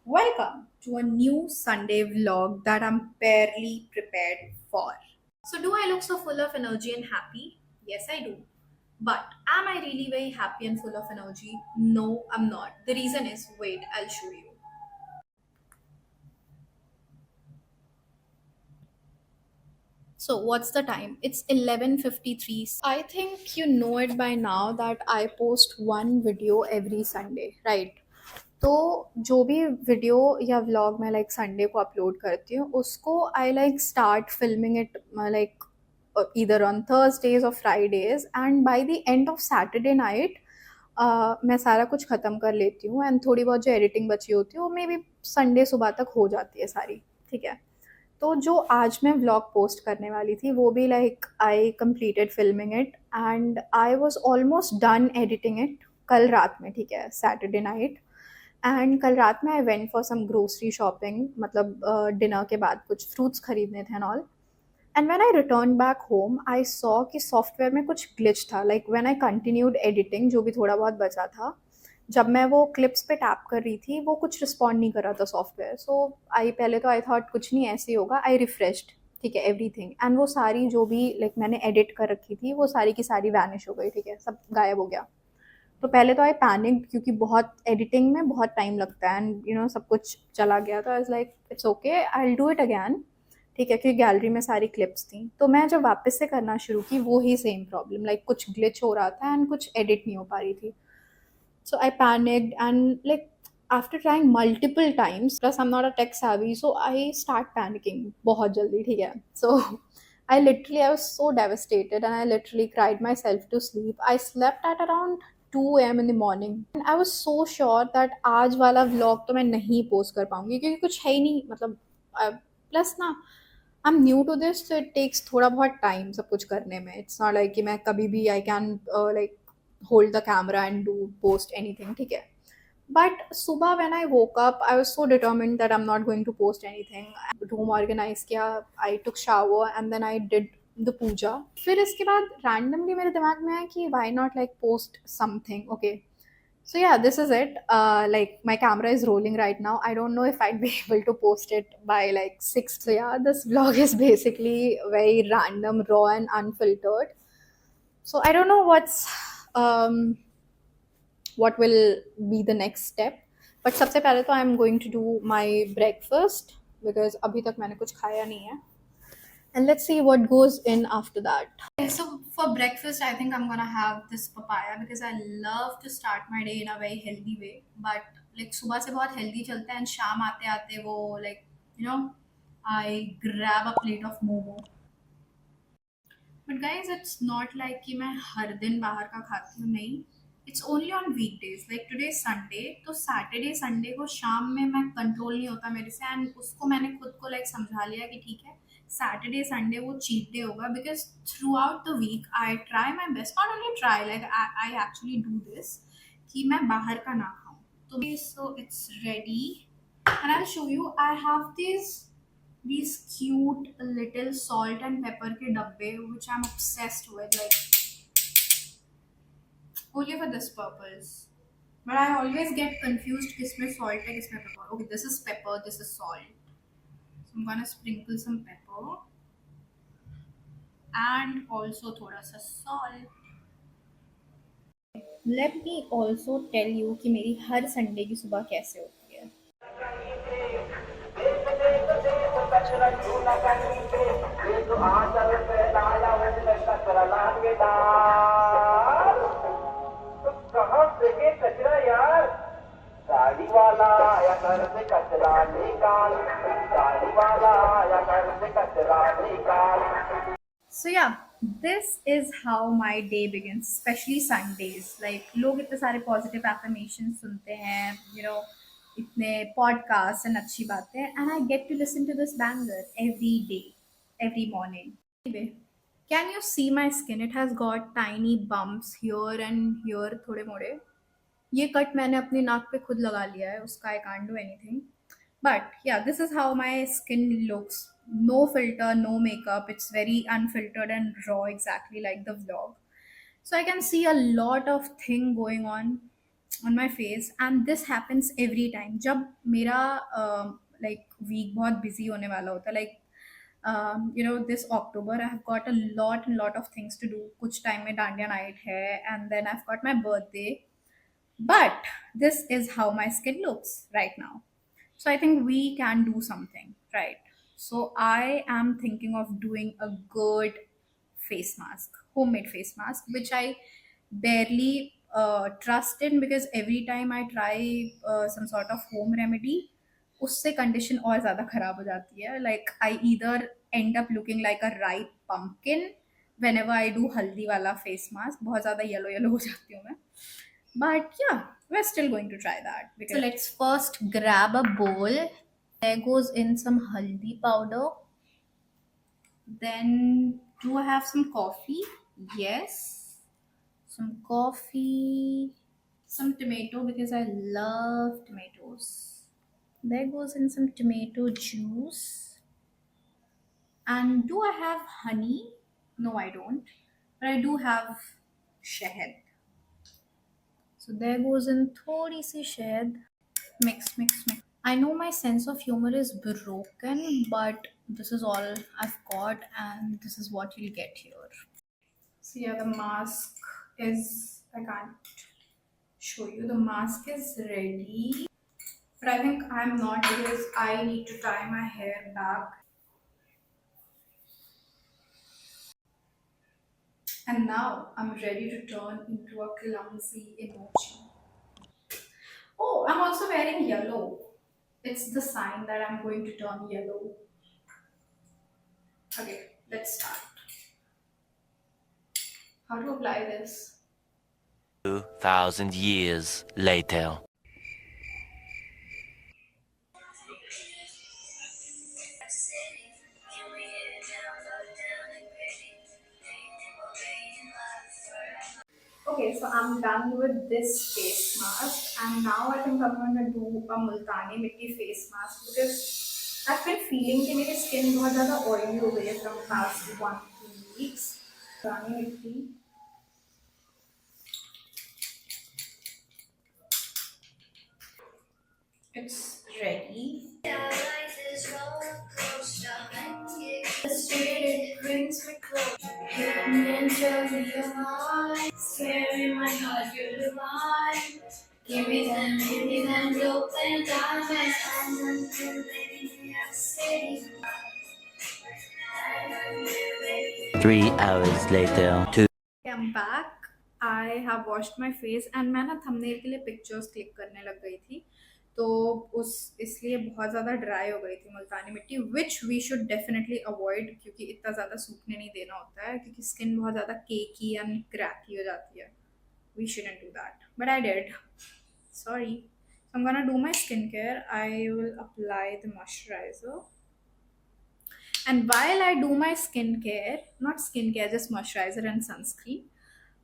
Welcome to a new Sunday vlog that I'm barely prepared for. So, do I look so full of energy and happy? Yes, I do. But am I really very happy and full of energy? No, I'm not. The reason is wait, I'll show you. So, what's the time? It's 11:53. I think you know it by now that I post one video every Sunday, right? तो जो भी video या vlog मैं like Sunday को upload करती हूँ उसको I like start filming it like either on Thursdays or Fridays, and by the end of Saturday night मैं सारा कुछ ख़त्म कर लेती हूँ एंड थोड़ी बहुत जो एडिटिंग बची होती है वो मे बी संडे सुबह तक हो जाती है सारी, ठीक है। तो जो आज मैं व्लॉग पोस्ट करने वाली थी वो भी like I completed filming it and I was almost done editing it कल रात में, ठीक है, सैटरडे नाइट। एंड कल रात में I went for some grocery shopping, मतलब डिनर के बाद कुछ फ्रूट्स खरीदने थे and all. And when I return back home I saw कि सॉफ्टवेयर में कुछ ग्लिच था, like when I continued editing जो भी थोड़ा बहुत बचा था, जब मैं वो क्लिप्स पे टैप कर रही थी वो कुछ रिस्पॉन्ड नहीं कर रहा था सॉफ्टवेयर। सो आई पहले तो आई थॉट कुछ नहीं ऐसे ही होगा, आई रिफ्रेश्ड, ठीक है, एवरीथिंग, एंड वो सारी जो भी लाइक मैंने एडिट कर रखी थी वो सारी की सारी वैनिश हो गई, ठीक है, सब गायब हो गया। तो पहले तो आई पैनिक्ड क्योंकि बहुत एडिटिंग में बहुत टाइम लगता है एंड सब कुछ चला गया था। Is like it's okay, I will do it again, ठीक है, क्योंकि गैलरी में सारी क्लिप्स थी। तो मैं जब वापस से करना शुरू की वो ही सेम प्रॉब्लम, लाइक कुछ ग्लिच हो रहा था एंड कुछ एडिट नहीं हो पा रही थी। So I panicked and like after trying multiple times, plus I'm not a tech savvy, so I start panicking बहुत जल्दी, ठीक है। So I was so devastated and I literally cried myself to sleep. I slept at around 2 a.m. in the morning and I was so sure that आज वाला vlog तो मैं नहीं post कर पाऊंगी क्योंकि कुछ है ही नहीं, मतलब प्लस ना I am new to this, so it takes थोड़ा बहुत टाइम सब कुछ करने में। इट्स नॉट लाइक कि मैं कभी भी I can like hold the camera and do post anything, ठीक है। But सुबह when I woke up, I was so determined that I'm not going to post anything. Room organize किया, I took shower and then I did the पूजा। फिर इसके बाद randomly मेरे दिमाग में आया कि why not like post something, okay। So yeah, this is it. Like my camera is rolling right now. I don't know if I'd be able to post it by like 6. So yeah, this vlog is basically very random, raw and unfiltered. So I don't know um, what will be the next step. But सबसे पहले तो I'm going to do my breakfast because अभी तक मैंने कुछ खाया नहीं है. And let's see what goes in after that. Okay, so for breakfast, I think I'm gonna have this papaya because I love to start my day in a very healthy way. But like सुबह से बहुत healthy चलता है and शाम आते आते वो like you know I grab a plate of momo. But guys it's not like कि मैं हर दिन बाहर का खाती हूँ, नहीं। It's only on weekdays, like today Sunday, तो सैटरडे संडे को शाम में मैं कंट्रोल नहीं होता मेरे से एंड उसको मैंने खुद को लाइक समझा लिया कि ठीक है, सैटरडे संडे वो चीट डे होगा because throughout the week I try my best, not only try, like I actually do this कि मैं बाहर का ना खाऊं। तो so it's ready and I show you, I have this these cute little salt and pepper ke dabbe which I'm obsessed with, like only for this purpose. But I always get confused kisme salt hai kisme pepper. Okay, this is pepper, this is salt. So I'm gonna sprinkle some pepper and also thoda sa salt. Let me also tell you कि मेरी हर Sunday की सुबह कैसे होती है। कहाँ फेंके कचरा यार, गाड़ी वाला आया घर से कचरा निकाल, गाड़ी वाला आया घर से कचरा निकाल। So yeah, this is how my day begins, especially Sundays. Like लोग इतने सारे positive affirmations सुनते हैं, इतने podcasts and अच्छी बातें, and I get to listen to this banger every day, every morning. Anyway, can you see my skin? It has got tiny bumps here and here, थोड़े मोड़े। ये कट मैंने अपनी नाक पे खुद लगा लिया है, उसका I can't do anything. But ya this is how my skin looks, no filter, no makeup, it's very unfiltered and raw, exactly like the vlog. So I can see a lot of thing going on. on my face, and this happens every time जब मेरा like week बहुत busy होने वाला होता है, like this October I have got a lot of things to do. कुछ time में dandiya night है, and then I've got my birthday, but this is how my skin looks right now. So I think we can do something, right? So I am thinking of doing a good face mask, homemade face mask, which I barely trust in, because every time I try some sort of home remedy, उससे condition और ज़्यादा खराब हो जाती है. Like I either and up looking like a ripe pumpkin whenever I do हल्दी वाला face mask, बहुत ज़्यादा येलो येलो हो जाती हूँ मैं. But yeah, we're still going to try that. So let's first grab a bowl. There goes in some haldi powder. Then, do I have some coffee? Yes. Some coffee. Some tomato, because I love tomatoes. There goes in some tomato juice. And do I have honey? No, I don't. But I do have shahad. So there goes in thodi si shahad. Mix. I know my sense of humor is broken, but this is all I've got, and this is what you'll get here. So yeah, the mask is, I can't show you. The mask is ready, but I think I'm not, because I need to tie my hair back. And now I'm ready to turn into a clumsy emoji. Oh, I'm also wearing yellow. It's the sign that I'm going to turn yellow. Okay, let's start. How to apply this? 2,000 years later. Okay, so I'm done with this face mask, and now I think I'm going to do a multani mitti face mask, because I've been feeling कि मेरी skin बहुत ज़्यादा oily हो गई है from past 1 2 weeks. multani mitti. It's ready. The spirit brings me close. Hear me and tell me you're mine. Scary my heart, you're divine. Give me them dope and diamonds. I'm living in your city. 3 hours later. I'm back. I have washed my face, and मैं ना thumbnail के लिए pictures click करने लग गई थी, तो उस इसलिए बहुत ज़्यादा ड्राई हो गई थी multani mitti, which we should definitely avoid, क्योंकि इतना ज़्यादा सूखने नहीं देना होता है, क्योंकि स्किन बहुत ज़्यादा केकी एंड क्रैकी हो जाती है. We shouldn't do that, but I did. Sorry. So I'm gonna do my skincare. I will apply the moisturizer. And while I do my skincare, not skincare, just moisturizer and sunscreen,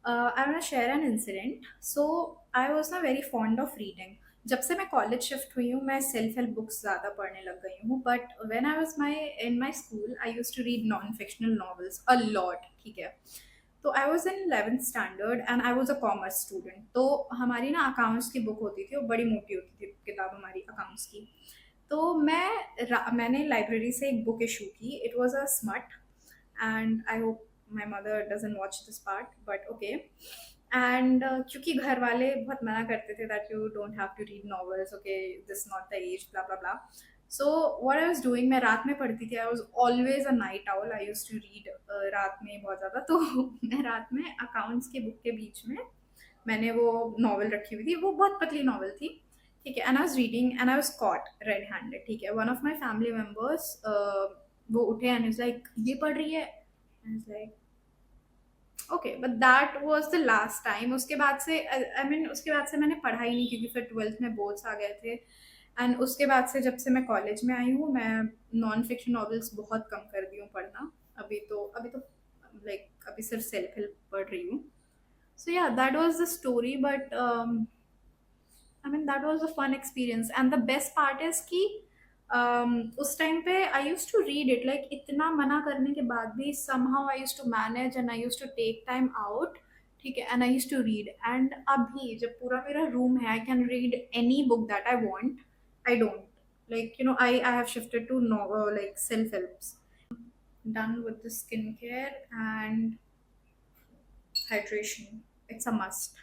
I want to share an incident. So I was ना very fond of reading. जब से मैं college shift हुई हूँ, मैं self help books ज़्यादा पढ़ने लग गई हूँ. But when I was my school, I use to read non fictional novels a lot. ठीक है. तो I was in 11th standard and I was a commerce student. तो हमारी ना अकाउंट्स की बुक होती थी, वो बड़ी मोटी होती थी किताब हमारी अकाउंट्स की. तो मैंने लाइब्रेरी से एक बुक इशू की. It was a smut, and I hope my mother doesn't watch this part, but okay. And क्योंकि घर वाले बहुत मना करते थे that you don't have to read novels, okay, this not the age, blah blah blah. So what I was doing, मैं रात में पढ़ती थी. I was always a night owl. I used to read रात में बहुत ज़्यादा. तो मैं रात में अकाउंट्स की बुक के बीच में मैंने वो नॉवल रखी हुई थी. वो बहुत पतली नॉवल थी. ठीक है. And I was reading and I was cot red handed. ठीक है. One of my family members वो उठे एंड इज लाइक, ये पढ़ रही है. Like okay, but that was the last time. उसके बाद से आई मीन उसके बाद से मैंने पढ़ा ही नहीं, क्योंकि फिर 12th में बोर्ड्स आ गए थे. एंड उसके बाद से जब से मैं कॉलेज में आई हूँ, मैं नॉन फिक्शन नॉवेल्स बहुत कम कर दी हूँ पढ़ना. अभी तो लाइक अभी सिर्फ सेल्फ हेल्प पढ़ रही हूँ. So yeah, that was the story. But I mean that was a fun experience. And the best part is कि उस टाइम पे I use to read it, इतना मना करने के बाद भी somehow I used to manage and I used to take time out. ठीक है, and I use to read, and अभी जब पूरा मेरा रूम है, I can read any book that I want. I don't, like, I have shifted to no, like, self helps. Done with the skincare and hydration. It's a must.